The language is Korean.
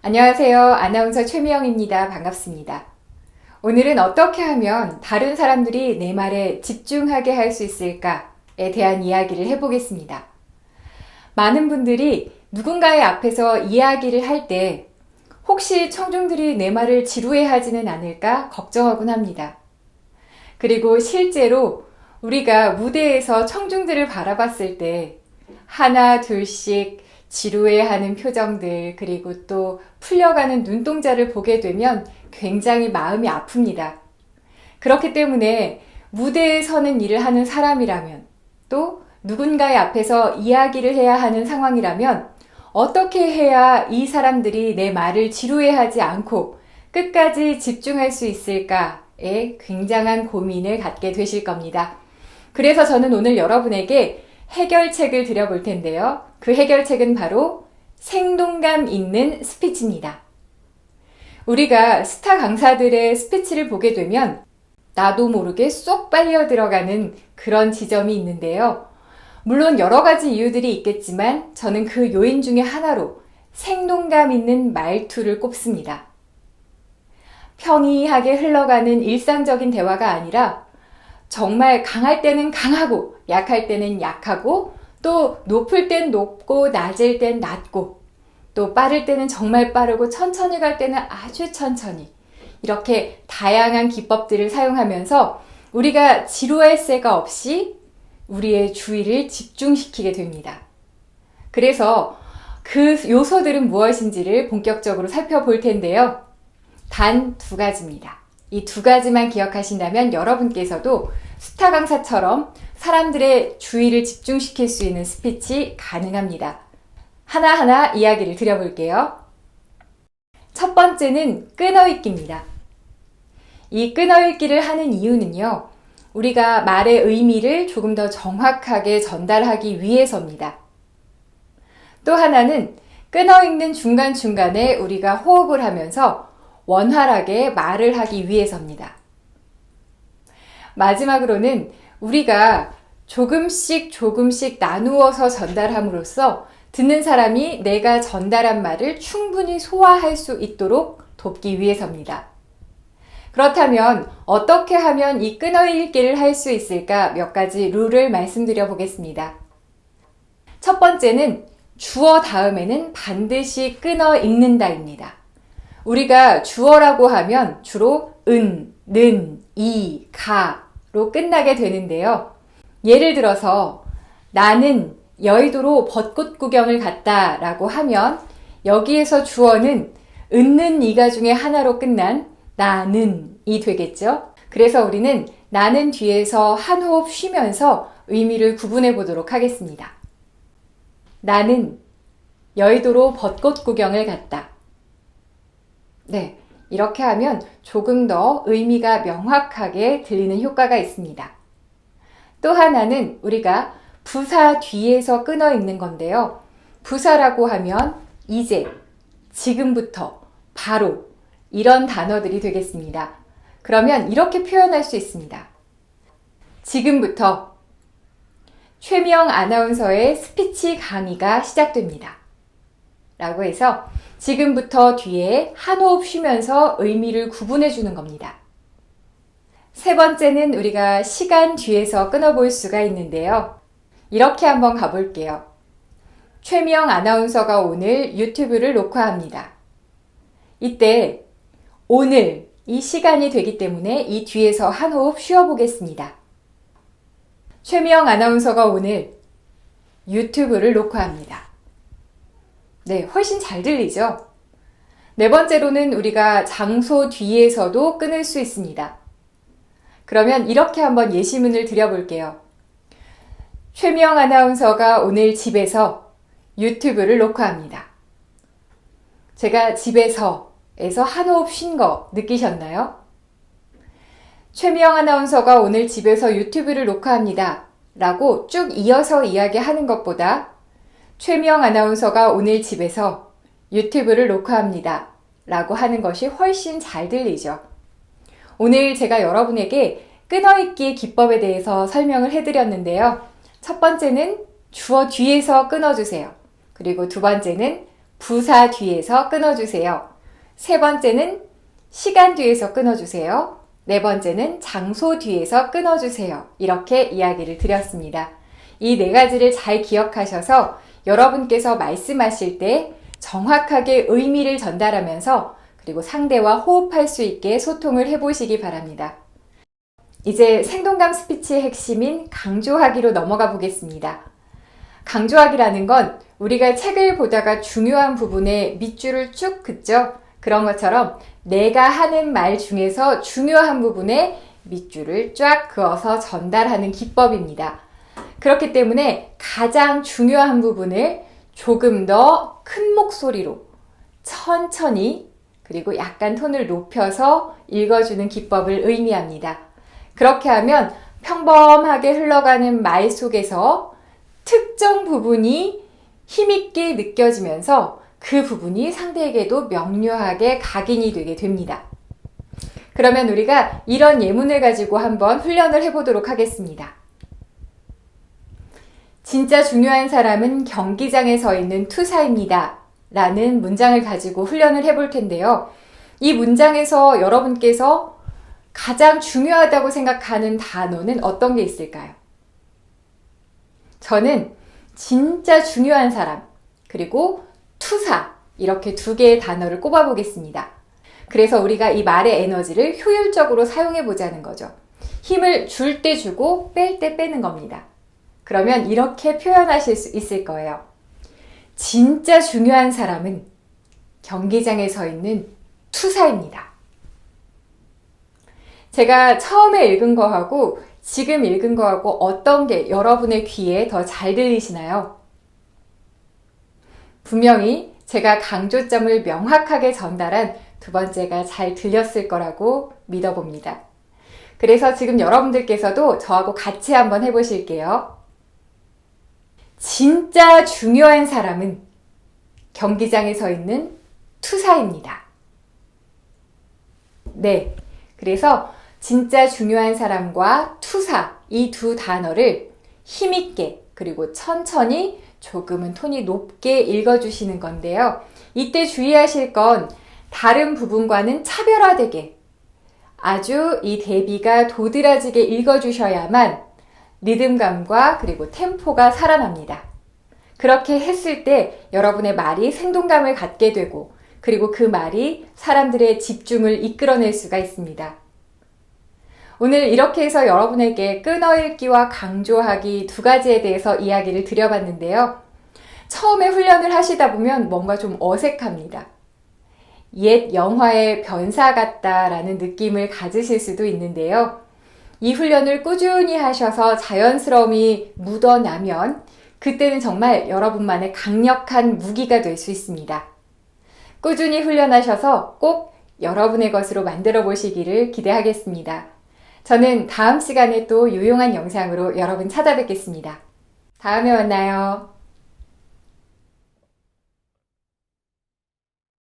안녕하세요. 아나운서 최미영입니다. 반갑습니다. 오늘은 어떻게 하면 다른 사람들이 내 말에 집중하게 할 수 있을까에 대한 이야기를 해보겠습니다. 많은 분들이 누군가의 앞에서 이야기를 할 때 혹시 청중들이 내 말을 지루해하지는 않을까 걱정하곤 합니다. 그리고 실제로 우리가 무대에서 청중들을 바라봤을 때 하나 둘씩 지루해하는 표정들 그리고 또 풀려가는 눈동자를 보게 되면 굉장히 마음이 아픕니다. 그렇기 때문에 무대에 서는 일을 하는 사람이라면 또 누군가의 앞에서 이야기를 해야 하는 상황이라면 어떻게 해야 이 사람들이 내 말을 지루해하지 않고 끝까지 집중할 수 있을까에 굉장한 고민을 갖게 되실 겁니다. 그래서 저는 오늘 여러분에게 해결책을 드려볼 텐데요. 그 해결책은 바로 생동감 있는 스피치입니다. 우리가 스타 강사들의 스피치를 보게 되면 나도 모르게 쏙 빨려 들어가는 그런 지점이 있는데요. 물론 여러 가지 이유들이 있겠지만 저는 그 요인 중에 하나로 생동감 있는 말투를 꼽습니다. 평이하게 흘러가는 일상적인 대화가 아니라 정말 강할 때는 강하고 약할 때는 약하고 또 높을 땐 높고 낮을 땐 낮고 또 빠를 때는 정말 빠르고 천천히 갈 때는 아주 천천히 이렇게 다양한 기법들을 사용하면서 우리가 지루할 새가 없이 우리의 주의를 집중시키게 됩니다. 그래서 그 요소들은 무엇인지를 본격적으로 살펴볼 텐데요. 단 두 가지입니다. 이 두 가지만 기억하신다면 여러분께서도 스타 강사처럼 사람들의 주의를 집중시킬 수 있는 스피치 가능합니다. 하나하나 이야기를 드려볼게요. 첫 번째는 끊어읽기입니다. 이 끊어읽기를 하는 이유는요. 우리가 말의 의미를 조금 더 정확하게 전달하기 위해서입니다. 또 하나는 끊어읽는 중간중간에 우리가 호흡을 하면서 원활하게 말을 하기 위해서입니다. 마지막으로는 우리가 조금씩 나누어서 전달함으로써 듣는 사람이 내가 전달한 말을 충분히 소화할 수 있도록 돕기 위해서입니다. 그렇다면 어떻게 하면 이 끊어읽기를 할 수 있을까 몇 가지 룰을 말씀드려 보겠습니다. 첫 번째는 주어 다음에는 반드시 끊어읽는다입니다. 우리가 주어라고 하면 주로 은, 는, 이, 가로 끝나게 되는데요. 예를 들어서 나는 여의도로 벚꽃 구경을 갔다 라고 하면 여기에서 주어는 은는 이가 중에 하나로 끝난 나는이 되겠죠. 그래서 우리는 나는 뒤에서 한 호흡 쉬면서 의미를 구분해 보도록 하겠습니다. 나는 여의도로 벚꽃 구경을 갔다. 네, 이렇게 하면 조금 더 의미가 명확하게 들리는 효과가 있습니다. 또 하나는 우리가 부사 뒤에서 끊어 읽는 건데요. 부사라고 하면 이제, 지금부터, 바로 이런 단어들이 되겠습니다. 그러면 이렇게 표현할 수 있습니다. 지금부터 최미영 아나운서의 스피치 강의가 시작됩니다. 라고 해서 지금부터 뒤에 한 호흡 쉬면서 의미를 구분해 주는 겁니다. 세 번째는 우리가 시간 뒤에서 끊어볼 수가 있는데요. 이렇게 한번 가볼게요. 최미영 아나운서가 오늘 유튜브를 녹화합니다. 이때 오늘 이 시간이 되기 때문에 이 뒤에서 한 호흡 쉬어보겠습니다. 최미영 아나운서가 오늘 유튜브를 녹화합니다. 네, 훨씬 잘 들리죠? 네 번째로는 우리가 장소 뒤에서도 끊을 수 있습니다. 그러면 이렇게 한번 예시문을 드려볼게요. 최미영 아나운서가 오늘 집에서 유튜브를 녹화합니다. 제가 집에서에서 한 호흡 쉰 거 느끼셨나요? 최미영 아나운서가 오늘 집에서 유튜브를 녹화합니다. 라고 쭉 이어서 이야기하는 것보다 최미영 아나운서가 오늘 집에서 유튜브를 녹화합니다. 라고 하는 것이 훨씬 잘 들리죠. 오늘 제가 여러분에게 끊어읽기의 기법에 대해서 설명을 해드렸는데요. 첫 번째는 주어 뒤에서 끊어주세요. 그리고 두 번째는 부사 뒤에서 끊어주세요. 세 번째는 시간 뒤에서 끊어주세요. 네 번째는 장소 뒤에서 끊어주세요. 이렇게 이야기를 드렸습니다. 이 네 가지를 잘 기억하셔서 여러분께서 말씀하실 때 정확하게 의미를 전달하면서 그리고 상대와 호흡할 수 있게 소통을 해보시기 바랍니다. 이제 생동감 스피치의 핵심인 강조하기로 넘어가 보겠습니다. 강조하기라는 건 우리가 책을 보다가 중요한 부분에 밑줄을 쭉 긋죠. 그런 것처럼 내가 하는 말 중에서 중요한 부분에 밑줄을 쫙 그어서 전달하는 기법입니다. 그렇기 때문에 가장 중요한 부분을 조금 더 큰 목소리로 천천히 그리고 약간 톤을 높여서 읽어주는 기법을 의미합니다. 그렇게 하면 평범하게 흘러가는 말 속에서 특정 부분이 힘있게 느껴지면서 그 부분이 상대에게도 명료하게 각인이 되게 됩니다. 그러면 우리가 이런 예문을 가지고 한번 훈련을 해보도록 하겠습니다. 진짜 중요한 사람은 경기장에 서 있는 투사입니다. 라는 문장을 가지고 훈련을 해볼 텐데요. 이 문장에서 여러분께서 가장 중요하다고 생각하는 단어는 어떤 게 있을까요? 저는 진짜 중요한 사람, 그리고 투사, 이렇게 두 개의 단어를 꼽아보겠습니다. 그래서 우리가 이 말의 에너지를 효율적으로 사용해 보자는 거죠. 힘을 줄 때 주고 뺄 때 빼는 겁니다. 그러면 이렇게 표현하실 수 있을 거예요. 진짜 중요한 사람은 경기장에 서 있는 투사입니다. 제가 처음에 읽은 거하고 지금 읽은 거하고 어떤 게 여러분의 귀에 더 잘 들리시나요? 분명히 제가 강조점을 명확하게 전달한 두 번째가 잘 들렸을 거라고 믿어봅니다. 그래서 지금 여러분들께서도 저하고 같이 한번 해보실게요. 진짜 중요한 사람은 경기장에 서 있는 투사입니다. 네, 그래서 진짜 중요한 사람과 투사, 이 두 단어를 힘있게 그리고 천천히 조금은 톤이 높게 읽어주시는 건데요. 이때 주의하실 건 다른 부분과는 차별화되게 아주 이 대비가 도드라지게 읽어주셔야만 리듬감과 그리고 템포가 살아납니다. 그렇게 했을 때 여러분의 말이 생동감을 갖게 되고 그리고 그 말이 사람들의 집중을 이끌어낼 수가 있습니다. 오늘 이렇게 해서 여러분에게 끊어읽기와 강조하기 두 가지에 대해서 이야기를 드려봤는데요. 처음에 훈련을 하시다 보면 뭔가 좀 어색합니다. 옛 영화의 변사 같다라는 느낌을 가지실 수도 있는데요. 이 훈련을 꾸준히 하셔서 자연스러움이 묻어나면 그때는 정말 여러분만의 강력한 무기가 될 수 있습니다. 꾸준히 훈련하셔서 꼭 여러분의 것으로 만들어 보시기를 기대하겠습니다. 저는 다음 시간에 또 유용한 영상으로 여러분 찾아뵙겠습니다. 다음에 만나요.